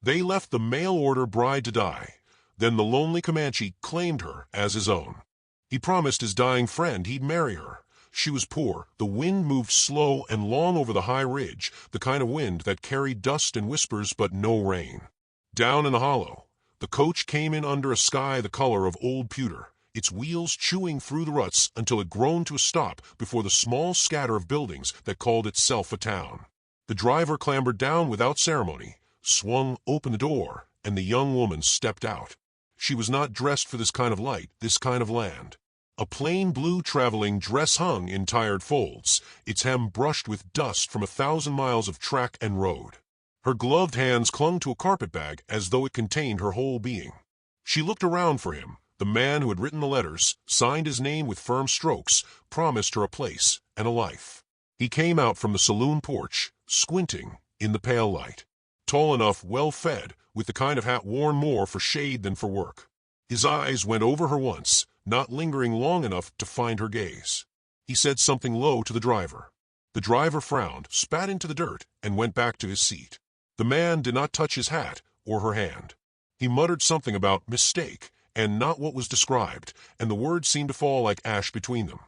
They left the mail-order bride to die. Then the lonely Comanche claimed her as his own. He promised his dying friend he'd marry her. She was poor. The wind moved slow and long over the high ridge, the kind of wind that carried dust and whispers but no rain. Down in the hollow, the coach came in under a sky the color of old pewter, its wheels chewing through the ruts until it groaned to a stop before the small scatter of buildings that called itself a town. The driver clambered down without ceremony, swung open the door, and the young woman stepped out. She was not dressed for this kind of light, this kind of land. A plain blue traveling dress hung in tired folds, its hem brushed with dust from 1,000 miles of track and road. Her gloved hands clung to a carpetbag as though it contained her whole being. She looked around for him. The man who had written the letters, signed his name with firm strokes, promised her a place and a life. He came out from the saloon porch, squinting in the pale light. Tall enough, well-fed, with the kind of hat worn more for shade than for work. His eyes went over her once, not lingering long enough to find her gaze. He said something low to the driver. The driver frowned, spat into the dirt, and went back to his seat. The man did not touch his hat or her hand. He muttered something about mistake and not what was described, and the words seemed to fall like ash between them.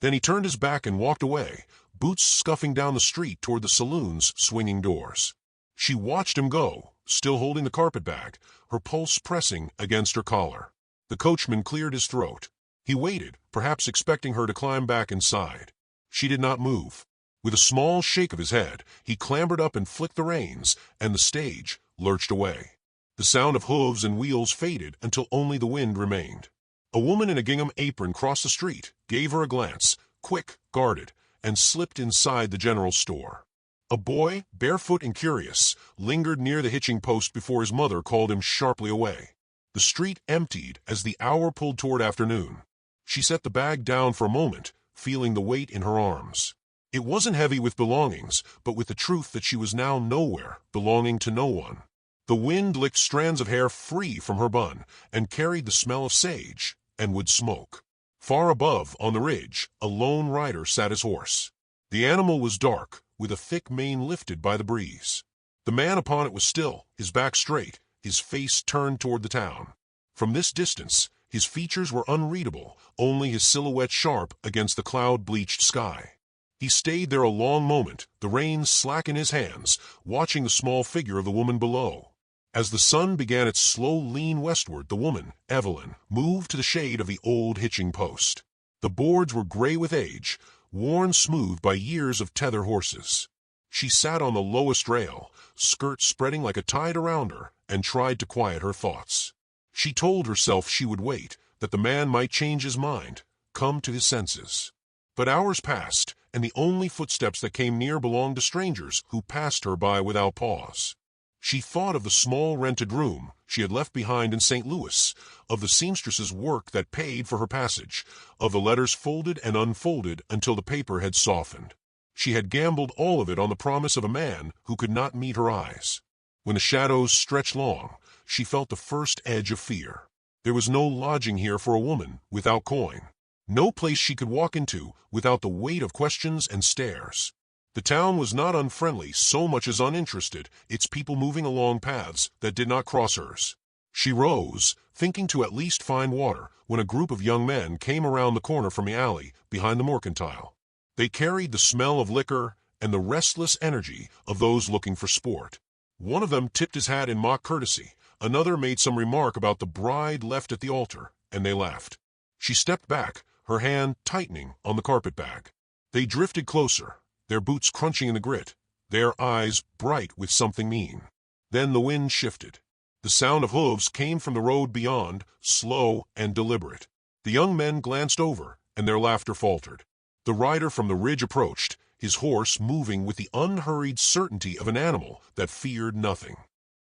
Then he turned his back and walked away, boots scuffing down the street toward the saloon's swinging doors. She watched him go, still holding the carpetbag, her pulse pressing against her collar. The coachman cleared his throat. He waited, perhaps expecting her to climb back inside. She did not move. With a small shake of his head, he clambered up and flicked the reins, and the stage lurched away. The sound of hooves and wheels faded until only the wind remained. A woman in a gingham apron crossed the street, gave her a glance, quick, guarded, and slipped inside the general store. A boy, barefoot and curious, lingered near the hitching post before his mother called him sharply away. The street emptied as the hour pulled toward afternoon. She set the bag down for a moment, feeling the weight in her arms. It wasn't heavy with belongings, but with the truth that she was now nowhere, belonging to no one. The wind licked strands of hair free from her bun and carried the smell of sage and wood smoke. Far above, on the ridge, a lone rider sat his horse. The animal was dark, with a thick mane lifted by the breeze. The man upon it was still, his back straight, his face turned toward the town. From this distance, his features were unreadable, only his silhouette sharp against the cloud-bleached sky. He stayed there a long moment, the reins slack in his hands, watching the small figure of the woman below. As the sun began its slow lean westward, the woman, Evelyn, moved to the shade of the old hitching post. The boards were gray with age, worn smooth by years of tether horses. She sat on the lowest rail, skirt spreading like a tide around her, and tried to quiet her thoughts. She told herself she would wait, that the man might change his mind, come to his senses. But hours passed, and the only footsteps that came near belonged to strangers who passed her by without pause. She thought of the small rented room she had left behind in St. Louis, of the seamstress's work that paid for her passage, of the letters folded and unfolded until the paper had softened. She had gambled all of it on the promise of a man who could not meet her eyes. When the shadows stretched long, she felt the first edge of fear. There was no lodging here for a woman without coin, no place she could walk into without the weight of questions and stares. The town was not unfriendly so much as uninterested, its people moving along paths that did not cross hers. She rose, thinking to at least find water, when a group of young men came around the corner from the alley behind the mercantile. They carried the smell of liquor and the restless energy of those looking for sport. One of them tipped his hat in mock courtesy, another made some remark about the bride left at the altar, and they laughed. She stepped back, her hand tightening on the carpetbag. They drifted closer, their boots crunching in the grit, their eyes bright with something mean. Then the wind shifted. The sound of hooves came from the road beyond, slow and deliberate. The young men glanced over, and their laughter faltered. The rider from the ridge approached, his horse moving with the unhurried certainty of an animal that feared nothing.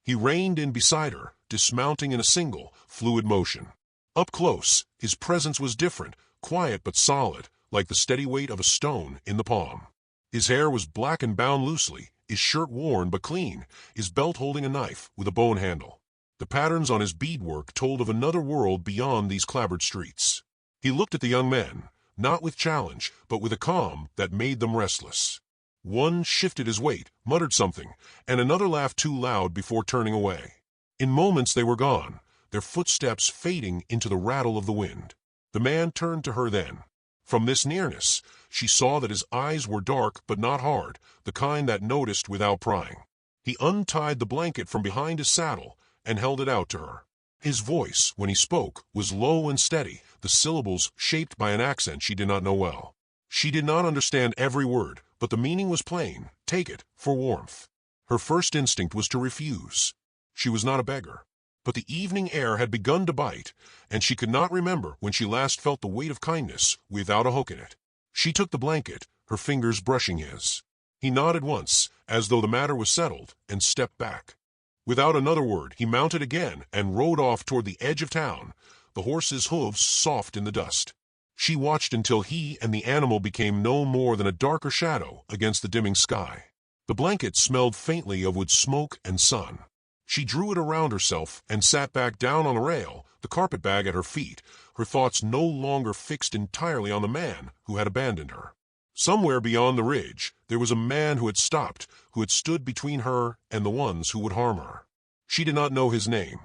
He reined in beside her, dismounting in a single, fluid motion. Up close, his presence was different, quiet but solid, like the steady weight of a stone in the palm. His hair was black and bound loosely, his shirt worn but clean, his belt holding a knife with a bone handle. The patterns on his beadwork told of another world beyond these clapboard streets. He looked at the young men, not with challenge, but with a calm that made them restless. One shifted his weight, muttered something, and another laughed too loud before turning away. In moments they were gone, their footsteps fading into the rattle of the wind. The man turned to her then. From this nearness, she saw that his eyes were dark but not hard, the kind that noticed without prying. He untied the blanket from behind his saddle and held it out to her. His voice, when he spoke, was low and steady, the syllables shaped by an accent she did not know well. She did not understand every word, but the meaning was plain: take it for warmth. Her first instinct was to refuse. She was not a beggar. But the evening air had begun to bite, and she could not remember when she last felt the weight of kindness without a hook in it. She took the blanket, her fingers brushing his. He nodded once, as though the matter was settled, and stepped back. Without another word, he mounted again and rode off toward the edge of town, the horse's hooves soft in the dust. She watched until he and the animal became no more than a darker shadow against the dimming sky. The blanket smelled faintly of wood smoke and sun. She drew it around herself and sat back down on the rail, the carpet-bag at her feet, her thoughts no longer fixed entirely on the man who had abandoned her. Somewhere beyond the ridge, there was a man who had stopped, who had stood between her and the ones who would harm her. She did not know his name,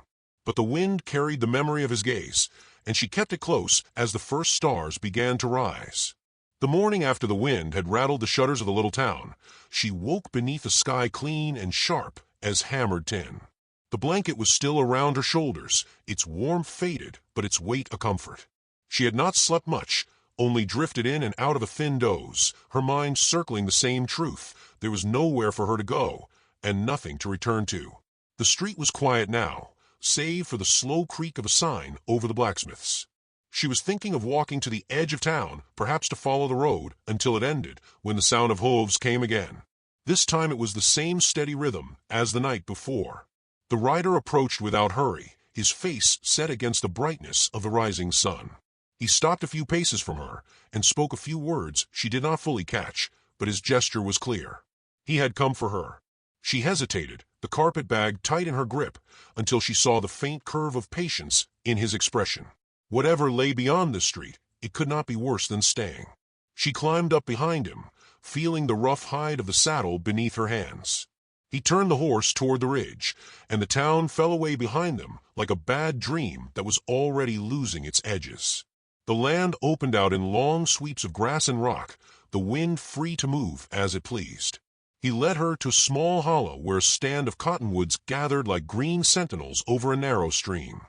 but the wind carried the memory of his gaze, and she kept it close as the first stars began to rise. The morning after the wind had rattled the shutters of the little town, she woke beneath a sky clean and sharp as hammered tin. The blanket was still around her shoulders, its warmth faded, but its weight a comfort. She had not slept much, only drifted in and out of a thin doze, her mind circling the same truth: there was nowhere for her to go, and nothing to return to. The street was quiet now, save for the slow creak of a sign over the blacksmith's. She was thinking of walking to the edge of town, perhaps to follow the road until it ended, when the sound of hooves came again. This time it was the same steady rhythm as the night before. The rider approached without hurry, his face set against the brightness of the rising sun. He stopped a few paces from her and spoke a few words she did not fully catch, but his gesture was clear. He had come for her. She hesitated, the carpet-bag tight in her grip, until she saw the faint curve of patience in his expression. Whatever lay beyond this street, it could not be worse than staying. She climbed up behind him, feeling the rough hide of the saddle beneath her hands. He turned the horse toward the ridge, and the town fell away behind them like a bad dream that was already losing its edges. The land opened out in long sweeps of grass and rock, the wind free to move as it pleased. He led her to a small hollow where a stand of cottonwoods gathered like green sentinels over a narrow stream.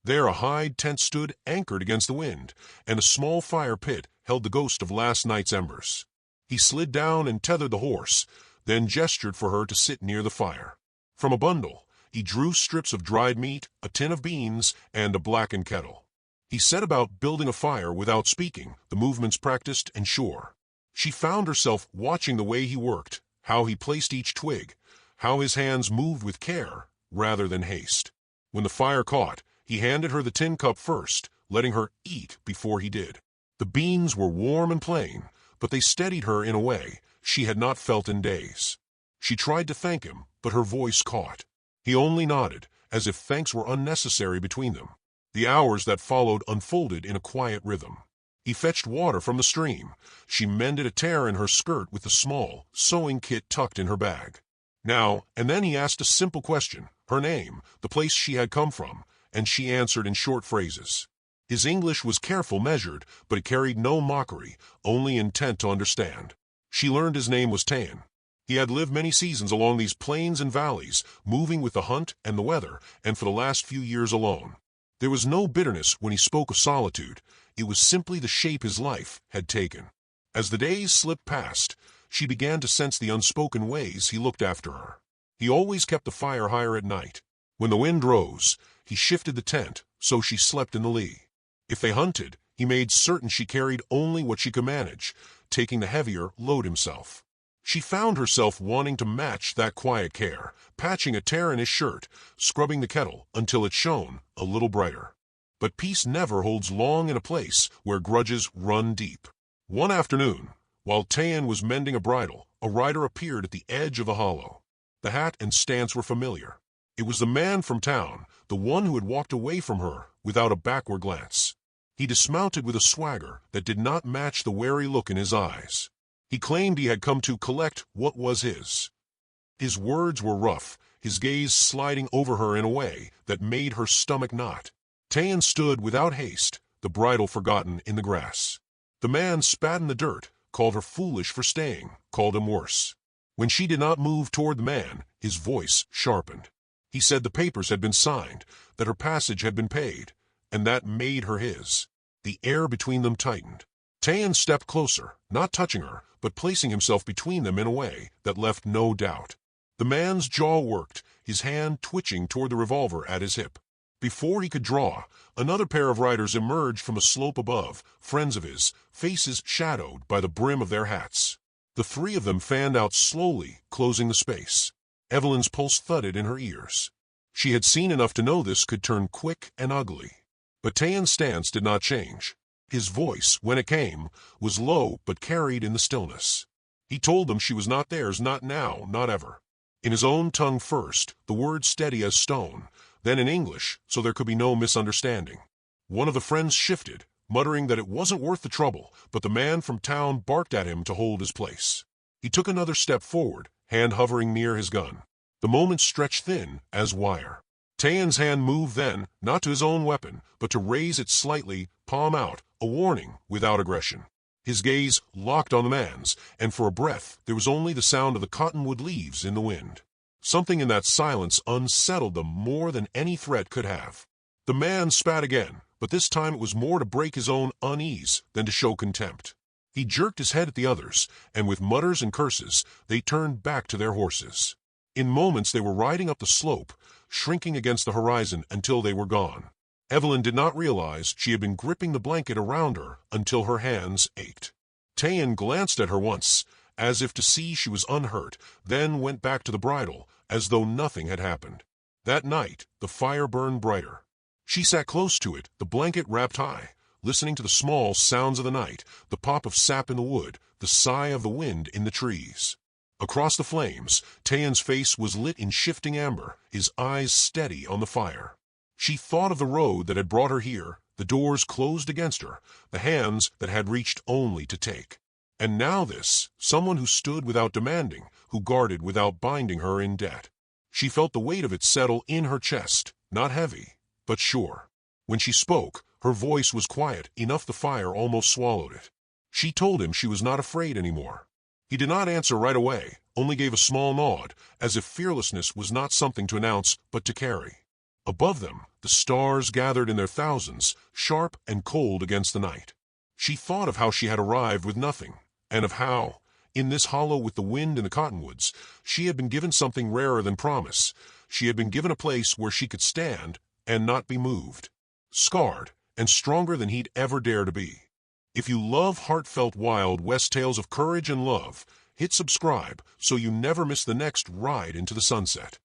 There a hide tent stood anchored against the wind, and a small fire pit held the ghost of last night's embers. He slid down and tethered the horse, then gestured for her to sit near the fire. From a bundle, he drew strips of dried meat, a tin of beans, and a blackened kettle. He set about building a fire without speaking, the movements practiced and sure. She found herself watching the way he worked, how he placed each twig, how his hands moved with care rather than haste. When the fire caught, he handed her the tin cup first, letting her eat before he did. The beans were warm and plain, but they steadied her in a way she had not felt in days. She tried to thank him, but her voice caught. He only nodded, as if thanks were unnecessary between them. The hours that followed unfolded in a quiet rhythm. He fetched water from the stream. She mended a tear in her skirt with the small sewing kit tucked in her bag. Now and then he asked a simple question, her name, the place she had come from, and she answered in short phrases. His English was careful, measured, but it carried no mockery, only intent to understand. She learned his name was Tan. He had lived many seasons along these plains and valleys, moving with the hunt and the weather, and for the last few years alone. There was no bitterness when he spoke of solitude. It was simply the shape his life had taken. As the days slipped past, she began to sense the unspoken ways he looked after her. He always kept the fire higher at night. When the wind rose, he shifted the tent so she slept in the lee. If they hunted, he made certain she carried only what she could manage, taking the heavier load himself. She found herself wanting to match that quiet care, patching a tear in his shirt, scrubbing the kettle until it shone a little brighter. But peace never holds long in a place where grudges run deep. One afternoon, while Tayan was mending a bridle, a rider appeared at the edge of the hollow. The hat and stance were familiar. It was the man from town, the one who had walked away from her without a backward glance. He dismounted with a swagger that did not match the wary look in his eyes. He claimed he had come to collect what was his. His words were rough, his gaze sliding over her in a way that made her stomach knot. Tayan stood without haste, the bridle forgotten in the grass. The man spat in the dirt, called her foolish for staying, called him worse. When she did not move toward the man, his voice sharpened. He said the papers had been signed, that her passage had been paid, and that made her his. The air between them tightened. Tayan stepped closer, not touching her, but placing himself between them in a way that left no doubt. The man's jaw worked, his hand twitching toward the revolver at his hip. Before he could draw, another pair of riders emerged from a slope above, friends of his, faces shadowed by the brim of their hats. The three of them fanned out slowly, closing the space. Evelyn's pulse thudded in her ears. She had seen enough to know this could turn quick and ugly. But Tayan's stance did not change. His voice, when it came, was low but carried in the stillness. He told them she was not theirs, not now, not ever. In his own tongue first, the words steady as stone, then in English, so there could be no misunderstanding. One of the friends shifted, muttering that it wasn't worth the trouble, but the man from town barked at him to hold his place. He took another step forward, hand hovering near his gun. The moment stretched thin as wire. Tayan's hand moved then, not to his own weapon, but to raise it slightly, palm out, a warning without aggression. His gaze locked on the man's, and for a breath there was only the sound of the cottonwood leaves in the wind. Something in that silence unsettled them more than any threat could have. The man spat again, but this time it was more to break his own unease than to show contempt. He jerked his head at the others, and with mutters and curses, they turned back to their horses. In moments they were riding up the slope, shrinking against the horizon until they were gone. Evelyn did not realize she had been gripping the blanket around her until her hands ached. Tayan glanced at her once, as if to see she was unhurt, then went back to the bridle, as though nothing had happened. That night, the fire burned brighter. She sat close to it, the blanket wrapped high, listening to the small sounds of the night, the pop of sap in the wood, the sigh of the wind in the trees. Across the flames, Tayan's face was lit in shifting amber, his eyes steady on the fire. She thought of the road that had brought her here, the doors closed against her, the hands that had reached only to take. And now this, someone who stood without demanding, who guarded without binding her in debt. She felt the weight of it settle in her chest, not heavy, but sure. When she spoke, her voice was quiet, enough the fire almost swallowed it. She told him she was not afraid anymore. He did not answer right away, only gave a small nod, as if fearlessness was not something to announce but to carry. Above them, the stars gathered in their thousands, sharp and cold against the night. She thought of how she had arrived with nothing, and of how, in this hollow with the wind and the cottonwoods, she had been given something rarer than promise. She had been given a place where she could stand and not be moved. Scarred, and stronger than he'd ever dare to be. If you love heartfelt Wild West tales of courage and love, hit subscribe so you never miss the next ride into the sunset.